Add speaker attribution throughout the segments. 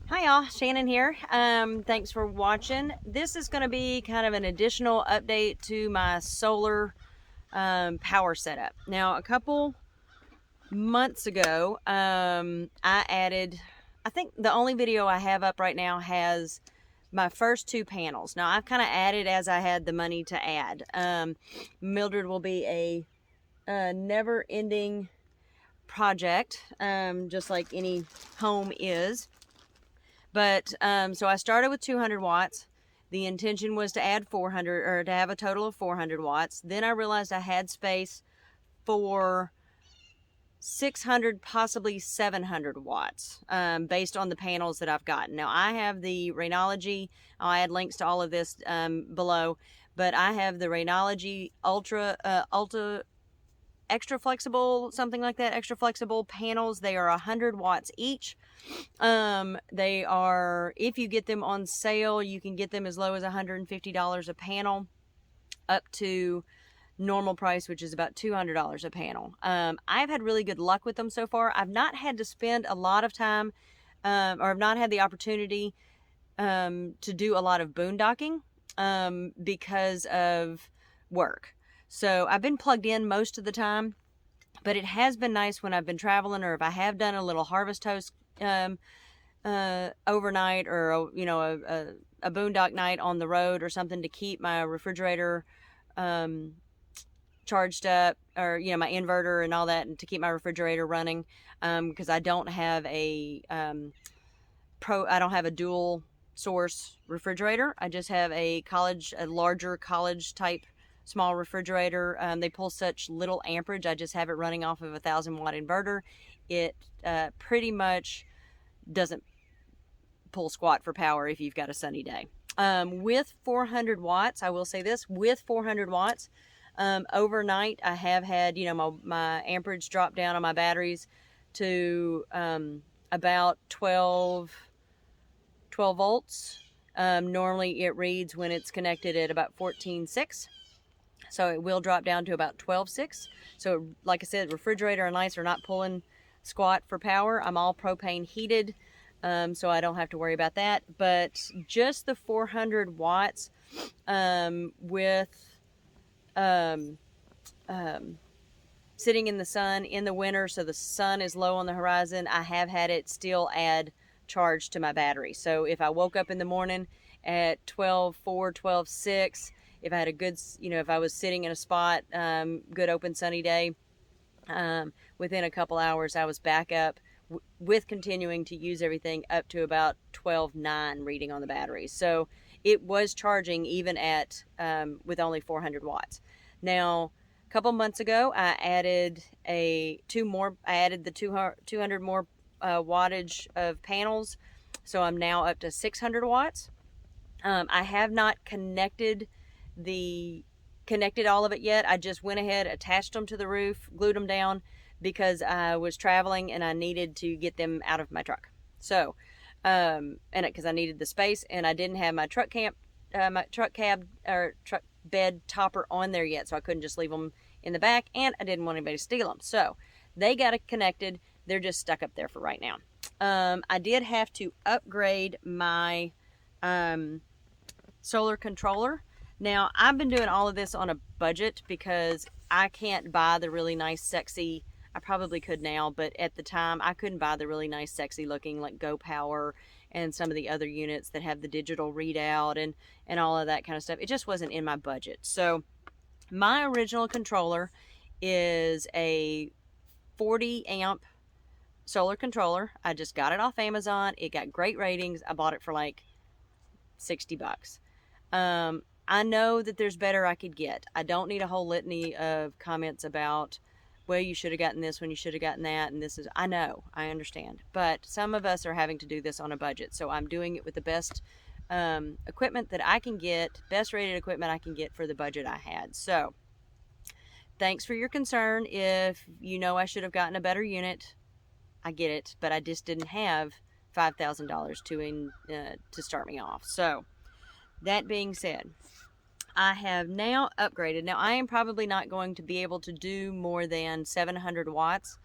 Speaker 1: Hi y'all, Shannon here. Thanks for watching. This is going to be kind of an additional update to my solar power setup. Now, a couple months ago, I added, I think the only video I have up right now has my first two panels. Now, I've kind of added as I had the money to add. Mildred will be a never-ending project, just like any home is. But so I started with 200 watts. The intention was to add 400, or to have a total of 400 watts. Then I realized I had space for 600, possibly 700 watts, based on the panels that I've gotten. Now I have the Rainology. I'll add links to all of this below. But I have the Rainology Ultra extra flexible, something like that, extra flexible panels. They are 100 watts each. They are, if you get them on sale, you can get them as low as $150 a panel, up to normal price, which is about $200 a panel. I've had really good luck with them so far. I've not had to spend a lot of time, or I've not had the opportunity to do a lot of boondocking because of work. So I've been plugged in most of the time, but it has been nice when I've been traveling, or if I have done a little harvest toast overnight, or a boondock night on the road or something, to keep my refrigerator charged up, or my inverter and all that, and to keep my refrigerator running, because I don't have I don't have a dual source refrigerator. I just have a larger college type small refrigerator. They pull such little amperage. I just have it running off of a 1,000-watt inverter. It pretty much doesn't pull squat for power if you've got a sunny day. With 400 watts, I will say this, with 400 watts, overnight I have had, my amperage drop down on my batteries to about 12 volts. Normally it reads, when it's connected, at about 14.6. So it will drop down to about 12.6. So like I said, refrigerator and lights are not pulling squat for power. I'm all propane heated, so I don't have to worry about that. But just the 400 watts, with sitting in the sun in the winter, so the sun is low on the horizon, I have had it still add charge to my battery. So if I woke up in the morning at 12.4, 12.6, if I had a good, if I was sitting in a spot, good open sunny day, within a couple hours I was back up, with continuing to use everything, up to about 12.9 reading on the battery. So it was charging even at with only 400 watts. Now, a couple months ago, I added the 200 more wattage of panels, so I'm now up to 600 watts. I have not connected all of it yet. I just went ahead, attached them to the roof, glued them down, because I was traveling and I needed to get them out of my truck. So, because I needed the space, and I didn't have my truck bed topper on there yet, so I couldn't just leave them in the back, and I didn't want anybody to steal them. So they got it connected. They're just stuck up there for right now. I did have to upgrade my solar controller. Now, I've been doing all of this on a budget because I can't buy the really nice, sexy, I probably could now, but at the time I couldn't buy the really nice, sexy looking, like Go Power and some of the other units that have the digital readout and all of that kind of stuff. It just wasn't in my budget. So my original controller is a 40 amp solar controller. I just got it off Amazon. It got great ratings. I bought it for like $60. I know that there's better I could get. I don't need a whole litany of comments about, well, you should have gotten this when you should have gotten that, and this is, I know, I understand. But some of us are having to do this on a budget, so I'm doing it with the best equipment that I can get, best rated equipment I can get for the budget I had. So thanks for your concern. If I should have gotten a better unit, I get it, but I just didn't have $5,000 to start me off. So that being said, I have now upgraded. Now, I am probably not going to be able to do more than 700 watts.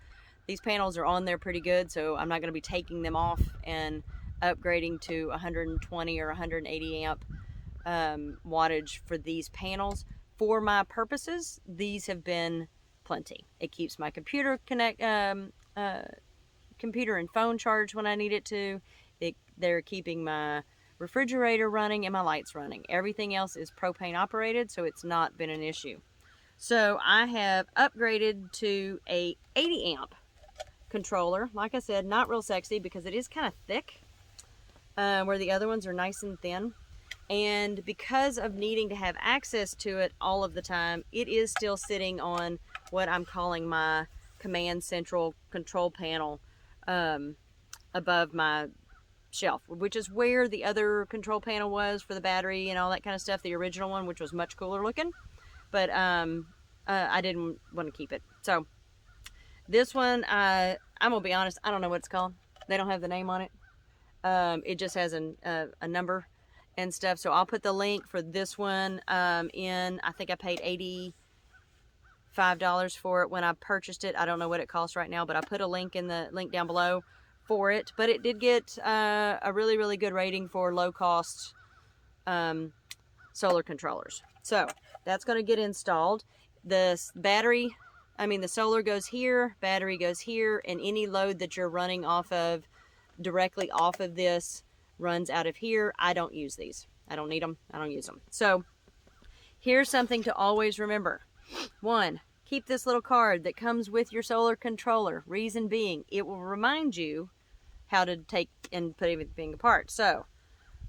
Speaker 1: These panels are on there pretty good, so I'm not going to be taking them off and upgrading to 120 or 180 amp wattage for these panels. For my purposes, these have been plenty. It keeps my computer computer and phone charged when I need it to. They're keeping my refrigerator running and my lights running. Everything else is propane operated, so it's not been an issue. So I have upgraded to a 80 amp controller. Like I said, not real sexy because it is kind of thick, where the other ones are nice and thin. And because of needing to have access to it all of the time, it is still sitting on what I'm calling my command central control panel above my shelf, which is where the other control panel was for the battery and all that kind of stuff, the original one, which was much cooler looking. But I didn't want to keep it. So this one, I'm gonna be honest, I don't know what it's called. They don't have the name on it. It just has a number and stuff. So I'll put the link for this one in. I think I paid $85 for it when I purchased it. I don't know what it costs right now, but I put a link in the link down below for it. But it did get a really, really good rating for low cost solar controllers. So that's going to get installed. The battery, the solar goes here, battery goes here, and any load that you're running off of, directly off of this, runs out of here. I don't use these. I don't need them. I don't use them. So here's something to always remember. 1, keep this little card that comes with your solar controller. Reason being, it will remind you how to take and put everything apart. So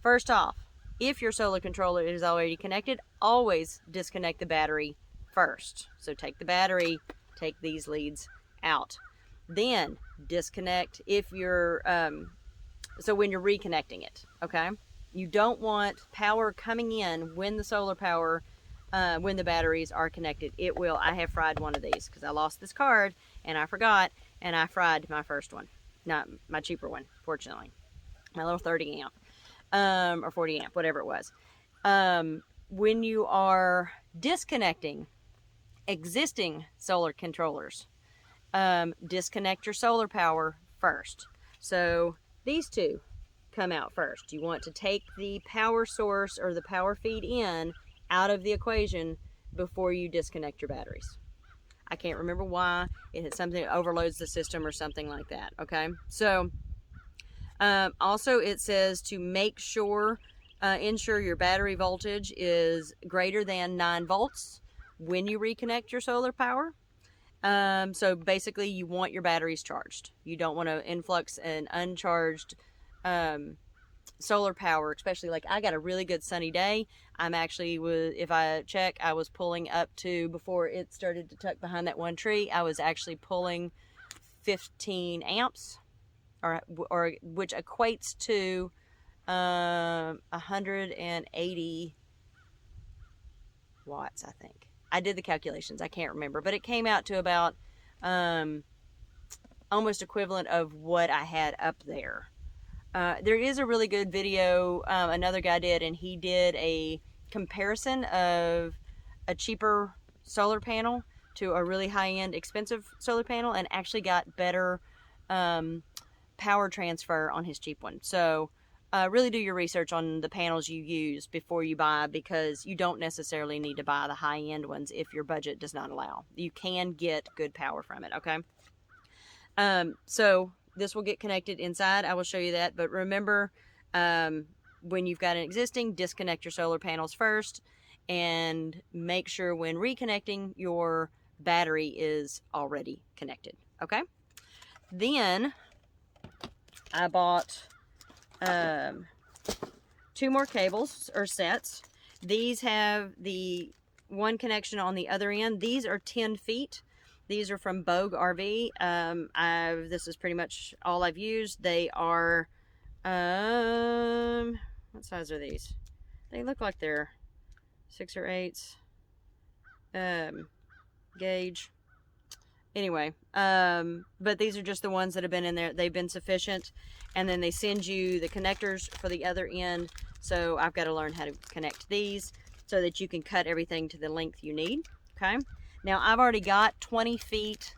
Speaker 1: first off, if your solar controller is already connected, always disconnect the battery first. So take the battery, take these leads out. Then disconnect if you're, so when you're reconnecting it, okay? You don't want power coming in when the solar power, when the batteries are connected. It will. I have fried one of these because I lost this card and I forgot, and I fried my first one. Not my cheaper one, fortunately. My little 30 amp, or 40 amp, whatever it was. When you are disconnecting existing solar controllers, disconnect your solar power first. So these two come out first. You want to take the power source or the power feed in out of the equation before you disconnect your batteries. I can't remember why. It has something that overloads the system or something like that. Okay, so also it says to make sure, ensure your battery voltage is greater than 9 volts when you reconnect your solar power. So basically you want your batteries charged. You don't want to influx an uncharged solar power, especially like I got a really good sunny day. I'm actually, if I check, I was pulling up to, before it started to tuck behind that one tree, I was actually pulling 15 amps, or which equates to 180 watts, I think. I did the calculations, I can't remember, but it came out to about almost equivalent of what I had up there. There is a really good video another guy did, and he did a comparison of a cheaper solar panel to a really high-end expensive solar panel, and actually got better power transfer on his cheap one. So really do your research on the panels you use before you buy, because you don't necessarily need to buy the high-end ones if your budget does not allow. You can get good power from it, okay? So this will get connected inside. I will show you that. But remember, when you've got an existing, disconnect your solar panels first, and make sure when reconnecting your battery is already connected. Okay? Then I bought 2 more cables or sets. These have the one connection on the other end. These are 10 feet. These are from Bogue RV. This is pretty much all I've used. They are, what size are these? They look like they're 6 or 8 gauge. Anyway, but these are just the ones that have been in there. They've been sufficient. And then they send you the connectors for the other end. So I've got to learn how to connect these so that you can cut everything to the length you need. Okay. Now I've already got 20 feet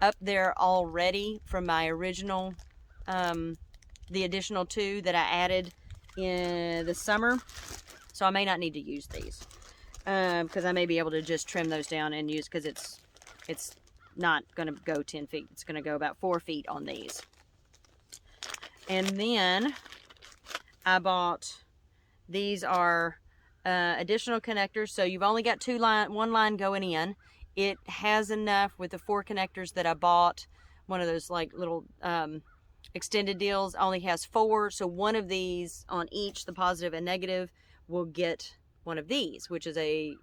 Speaker 1: up there already from my original the additional 2 that I added in the summer. So I may not need to use these. Because I may be able to just trim those down and use, because it's not going to go 10 feet. It's going to go about 4 feet on these. And then I bought, these are additional connectors. So you've only got one line going in. It has enough with the 4 connectors that I bought. One of those like little extended deals only has 4. So one of these on each, the positive and negative, will get one of these, which is a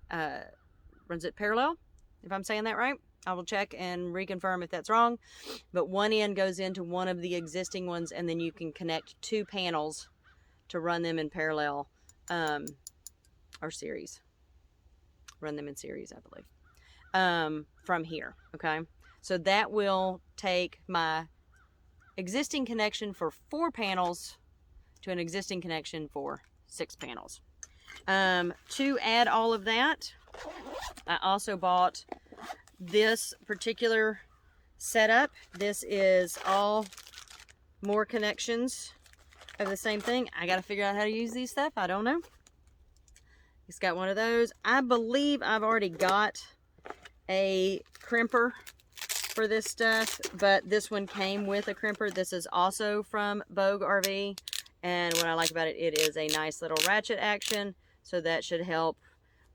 Speaker 1: runs it parallel, if I'm saying that right. I will check and reconfirm if that's wrong. But one end goes into one of the existing ones, and then you can connect 2 panels to run them in parallel, or series. Run them in series, I believe, from here. Okay, so that will take my existing connection for 4 panels to an existing connection for 6 panels. To add all of that, I also bought this particular setup. This is all more connections of the same thing. I got to figure out how to use these stuff. I don't know. It's got one of those. I believe I've already got a crimper for this stuff, but this one came with a crimper. This is also from Bogue RV, and what I like about it, it is a nice little ratchet action, so that should help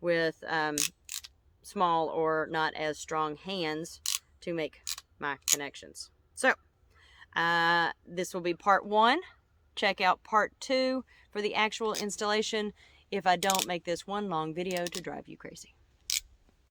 Speaker 1: with small or not as strong hands to make my connections. So this will be part 1. Check out part 2 for the actual installation, if I don't make this one long video to drive you crazy.